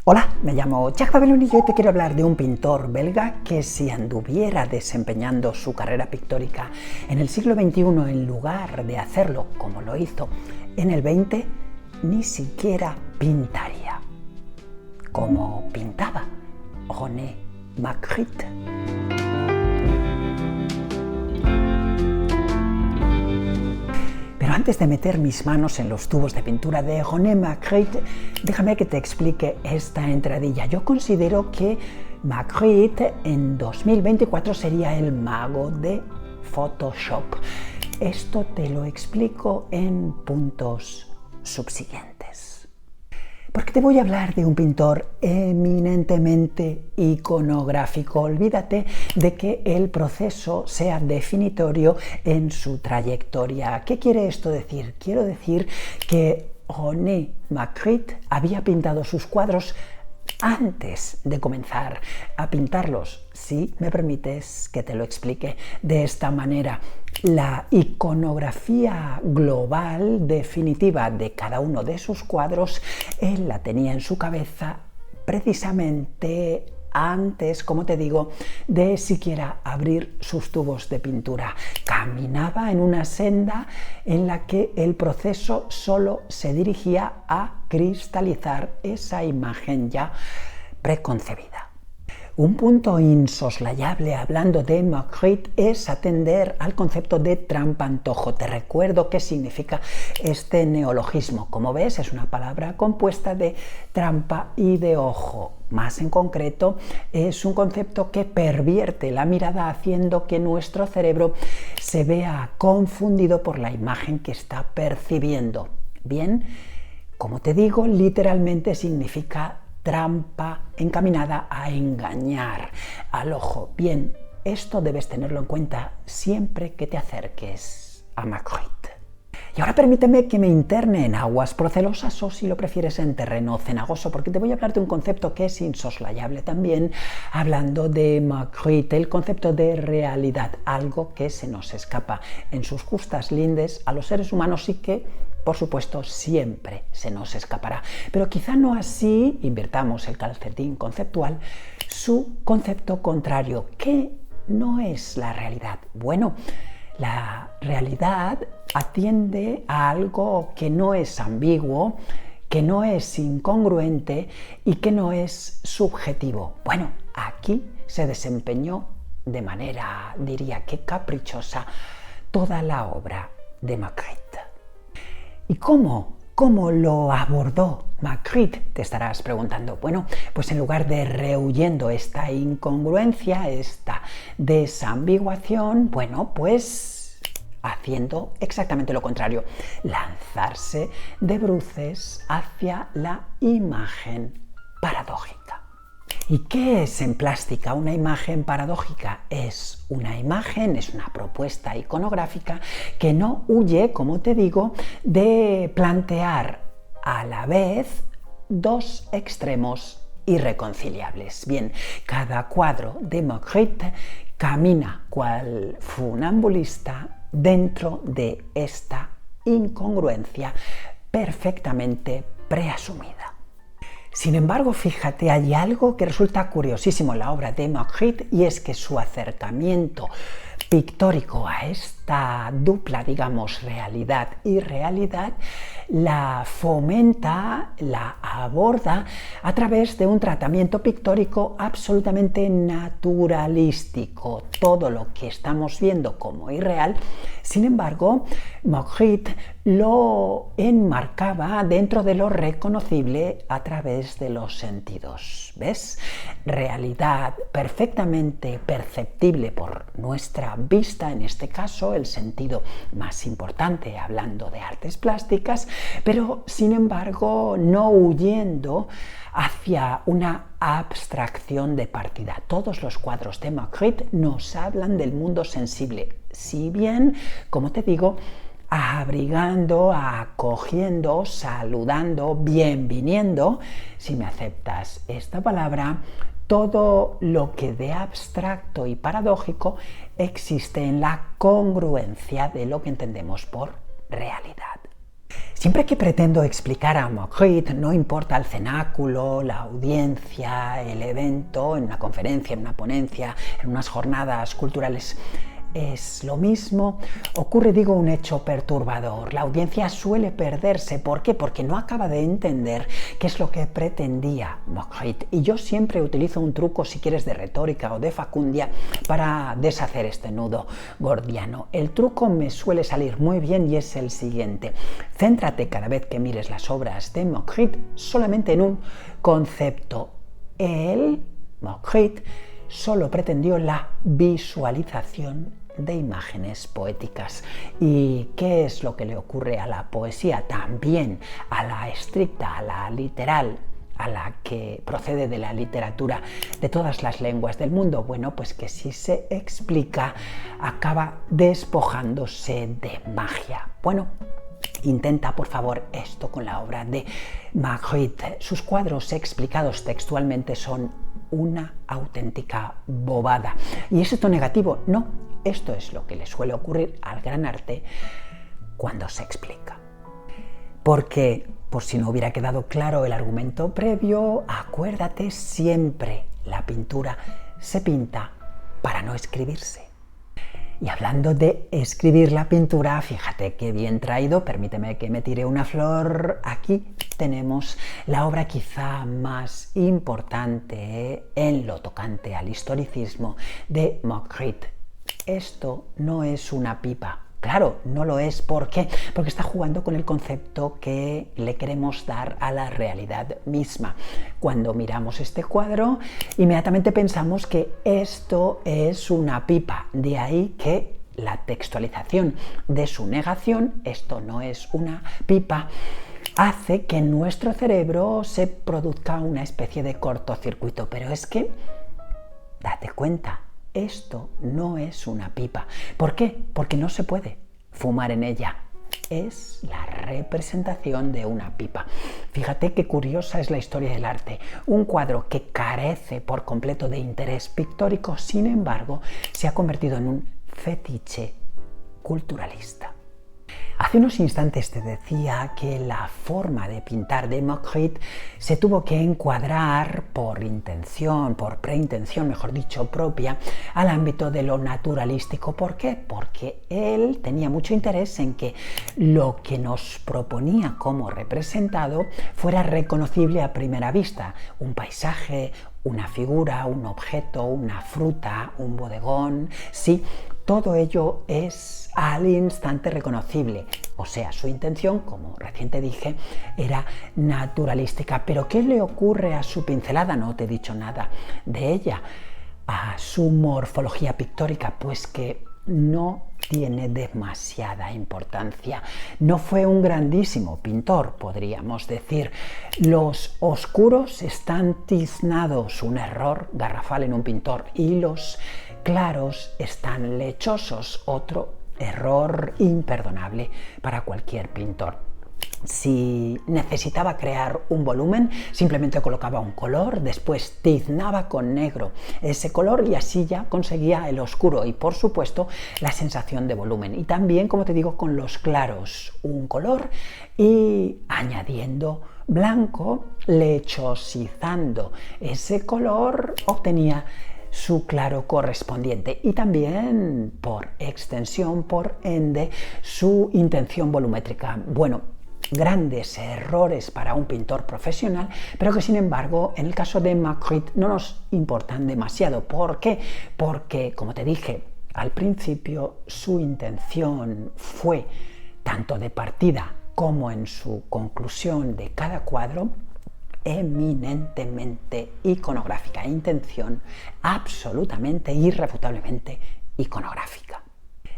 Hola, me llamo Jacques Babeloni y hoy te quiero hablar de un pintor belga que si anduviera desempeñando su carrera pictórica en el siglo XXI en lugar de hacerlo como lo hizo en el XX, ni siquiera pintaría. Como pintaba René Magritte. Pero antes de meter mis manos en los tubos de pintura de René Magritte, déjame que te explique esta entradilla. Yo considero que Magritte en 2024 sería el mago de Photoshop. Esto te lo explico en puntos subsiguientes. Porque te voy a hablar de un pintor eminentemente iconográfico. Olvídate de que el proceso sea definitorio en su trayectoria. ¿Qué quiere esto decir? Quiero decir que René Magritte había pintado sus cuadros antes de comenzar a pintarlos. Si me permites que te lo explique de esta manera. La iconografía global definitiva de cada uno de sus cuadros, él la tenía en su cabeza precisamente antes, como te digo, de siquiera abrir sus tubos de pintura. Caminaba en una senda en la que el proceso solo se dirigía a cristalizar esa imagen ya preconcebida. Un punto insoslayable hablando de Magritte es atender al concepto de trampa-antojo. Te recuerdo qué significa este neologismo. Como ves, es una palabra compuesta de trampa y de ojo. Más en concreto, es un concepto que pervierte la mirada haciendo que nuestro cerebro se vea confundido por la imagen que está percibiendo. Bien, como te digo, literalmente significa trampa encaminada a engañar al ojo. Bien, esto debes tenerlo en cuenta siempre que te acerques a Magritte. Y ahora permíteme que me interne en aguas procelosas o, si lo prefieres, en terreno cenagoso, porque te voy a hablar de un concepto que es insoslayable también, hablando de Magritte, el concepto de realidad, algo que se nos escapa en sus justas lindes a los seres humanos y que, por supuesto, siempre se nos escapará. Pero quizá no así, invirtamos el calcetín conceptual, su concepto contrario. ¿Qué no es la realidad? Bueno, la realidad atiende a algo que no es ambiguo, que no es incongruente y que no es subjetivo. Bueno, aquí se desempeñó de manera, diría que caprichosa, toda la obra de Magritte. ¿Y cómo lo abordó Magritte? Te estarás preguntando. Bueno, pues en lugar de rehuyendo esta incongruencia, esta desambiguación, bueno, pues haciendo exactamente lo contrario, lanzarse de bruces hacia la imagen paradójica. ¿Y qué es en plástica una imagen paradójica? Es una imagen, es una propuesta iconográfica que no huye, como te digo, de plantear a la vez dos extremos irreconciliables. Bien, cada cuadro de Magritte camina cual funambulista dentro de esta incongruencia perfectamente preasumida. Sin embargo, fíjate, hay algo que resulta curiosísimo en la obra de Magritte y es que su acercamiento pictórico a esta dupla, digamos, realidad y realidad, la fomenta, la aborda a través de un tratamiento pictórico absolutamente naturalístico. Todo lo que estamos viendo como irreal, sin embargo, Magritte lo enmarcaba dentro de lo reconocible a través de los sentidos. ¿Ves? Realidad perfectamente perceptible por nuestra vista, en este caso el sentido más importante hablando de artes plásticas, pero sin embargo no huyendo hacia una abstracción de partida. Todos los cuadros de Magritte nos hablan del mundo sensible, si bien, como te digo, abrigando, acogiendo, saludando, bienviniendo, si me aceptas esta palabra, todo lo que de abstracto y paradójico existe en la congruencia de lo que entendemos por realidad. Siempre que pretendo explicar a Magritte, no importa el cenáculo, la audiencia, el evento, en una conferencia, en una ponencia, en unas jornadas culturales, es lo mismo. Ocurre, un hecho perturbador. La audiencia suele perderse. ¿Por qué? Porque no acaba de entender qué es lo que pretendía Magritte. Y yo siempre utilizo un truco, si quieres, de retórica o de facundia para deshacer este nudo gordiano. El truco me suele salir muy bien y es el siguiente. Céntrate cada vez que mires las obras de Magritte solamente en un concepto. Magritte, solo pretendió la visualización de imágenes poéticas. ¿Y qué es lo que le ocurre a la poesía? También a la estricta, a la literal, a la que procede de la literatura de todas las lenguas del mundo. Bueno, pues que si se explica, acaba despojándose de magia. Bueno, intenta, por favor, esto con la obra de Magritte. Sus cuadros explicados textualmente son una auténtica bobada. ¿Y es esto negativo? No. Esto es lo que le suele ocurrir al gran arte cuando se explica. Porque, por si no hubiera quedado claro el argumento previo, acuérdate siempre, la pintura se pinta para no escribirse. Y hablando de escribir la pintura, fíjate qué bien traído, permíteme que me tire una flor. Aquí tenemos la obra quizá más importante en lo tocante al historicismo de Magritte. Esto no es una pipa. Claro, no lo es. ¿Por qué? Porque está jugando con el concepto que le queremos dar a la realidad misma. Cuando miramos este cuadro, inmediatamente pensamos que esto es una pipa. De ahí que la textualización de su negación, esto no es una pipa, hace que en nuestro cerebro se produzca una especie de cortocircuito. Pero es que, date cuenta, esto no es una pipa. ¿Por qué? Porque no se puede fumar en ella. Es la representación de una pipa. Fíjate qué curiosa es la historia del arte. Un cuadro que carece por completo de interés pictórico, sin embargo, se ha convertido en un fetiche culturalista. Hace unos instantes te decía que la forma de pintar de Magritte se tuvo que encuadrar por intención, por preintención, mejor dicho, propia, al ámbito de lo naturalístico. ¿Por qué? Porque él tenía mucho interés en que lo que nos proponía como representado fuera reconocible a primera vista. Un paisaje, una figura, un objeto, una fruta, un bodegón, sí, todo ello es al instante reconocible. O sea, su intención, como recién te dije, era naturalística. ¿Pero qué le ocurre a su pincelada? No te he dicho nada de ella. A su morfología pictórica, pues que no tiene demasiada importancia. No fue un grandísimo pintor, podríamos decir. Los oscuros están tiznados, un error garrafal en un pintor, y los claros están lechosos, otro error imperdonable para cualquier pintor. Si necesitaba crear un volumen, simplemente colocaba un color, después tiznaba con negro ese color y así ya conseguía el oscuro y, por supuesto, la sensación de volumen. Y también, como te digo, con los claros, un color y añadiendo blanco, lechosizando ese color, obtenía su claro correspondiente y también, por extensión, por ende, su intención volumétrica. Bueno, grandes errores para un pintor profesional, pero que sin embargo en el caso de Magritte no nos importan demasiado. ¿Por qué? Porque, como te dije al principio, su intención fue, tanto de partida como en su conclusión de cada cuadro, eminentemente iconográfica, intención absolutamente, irrefutablemente iconográfica.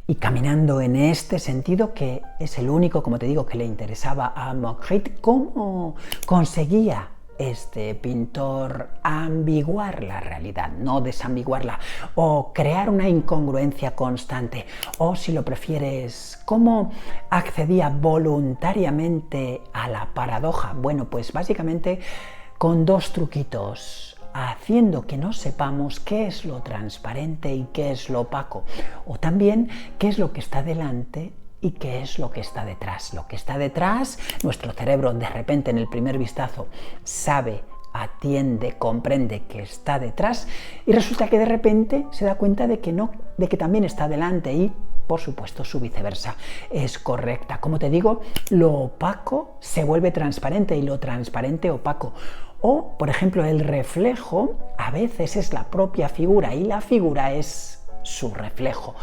Y caminando en este sentido, que es el único, como te digo, que le interesaba a Magritte, ¿cómo conseguía este pintor ambiguar la realidad, no desambiguarla, o crear una incongruencia constante? O, si lo prefieres, ¿cómo accedía voluntariamente a la paradoja? Bueno, pues básicamente con dos truquitos: haciendo que no sepamos qué es lo transparente y qué es lo opaco, o también qué es lo que está delante ¿Y qué es lo que está detrás? Lo que está detrás, nuestro cerebro de repente en el primer vistazo sabe, atiende, comprende que está detrás y resulta que de repente se da cuenta de que no, de que también está delante y por supuesto su viceversa es correcta. Como te digo, lo opaco se vuelve transparente y lo transparente opaco. O, por ejemplo, el reflejo a veces es la propia figura y la figura es su reflejo.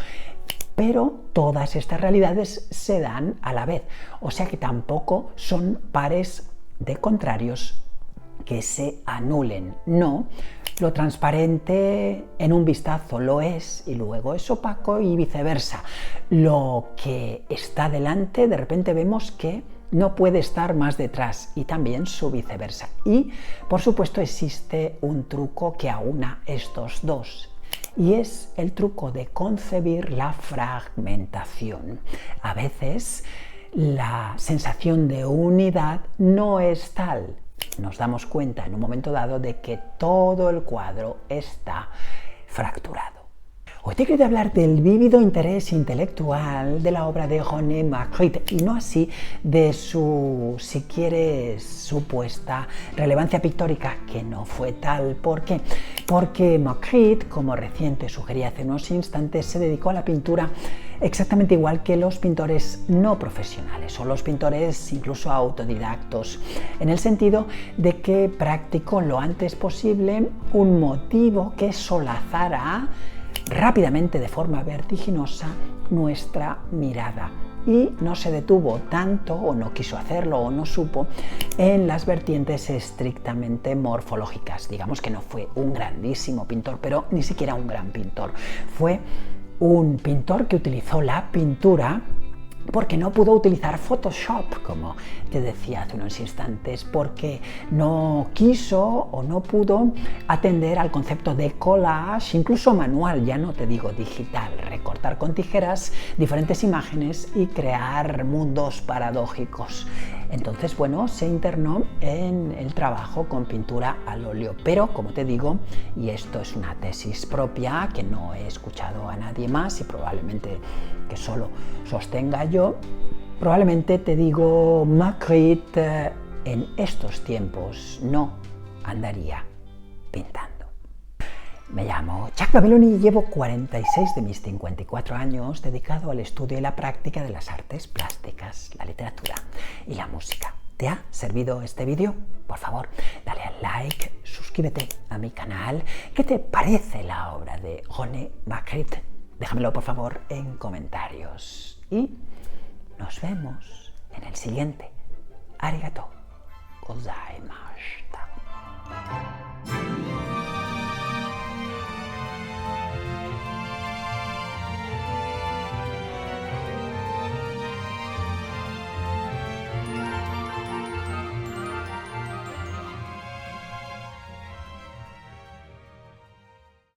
Pero todas estas realidades se dan a la vez, o sea que tampoco son pares de contrarios que se anulen. No, lo transparente en un vistazo lo es y luego es opaco y viceversa. Lo que está delante de repente vemos que no puede estar más detrás y también su viceversa. Y por supuesto existe un truco que aúna estos dos. Y es el truco de concebir la fragmentación. A veces la sensación de unidad no es tal. Nos damos cuenta en un momento dado de que todo el cuadro está fracturado. Hoy te he querido hablar del vívido interés intelectual de la obra de René Magritte y no así de su, si quieres, supuesta relevancia pictórica, que no fue tal. ¿Por qué? Porque Magritte, como recién te sugerí hace unos instantes, se dedicó a la pintura exactamente igual que los pintores no profesionales o los pintores incluso autodidactos, en el sentido de que practicó lo antes posible un motivo que solazara rápidamente, de forma vertiginosa, nuestra mirada y no se detuvo tanto, o no quiso hacerlo, o no supo, en las vertientes estrictamente morfológicas. Digamos que no fue un grandísimo pintor, pero ni siquiera un gran pintor. Fue un pintor que utilizó la pintura porque no pudo utilizar Photoshop, como te decía hace unos instantes, porque no quiso o no pudo atender al concepto de collage, incluso manual, ya no te digo digital, recortar con tijeras diferentes imágenes y crear mundos paradójicos. Entonces, bueno, se internó en el trabajo con pintura al óleo, pero como te digo, y esto es una tesis propia que no he escuchado a nadie más y probablemente que solo sostenga yo, probablemente te digo, Magritte en estos tiempos no andaría pintando. Me llamo Jack Babyloni y llevo 46 de mis 54 años dedicado al estudio y la práctica de las artes plásticas, la literatura y la música. ¿Te ha servido este vídeo? Por favor, dale al like, suscríbete a mi canal. ¿Qué te parece la obra de René Magritte? Déjamelo por favor en comentarios y nos vemos en el siguiente. Arigato gozaimashita.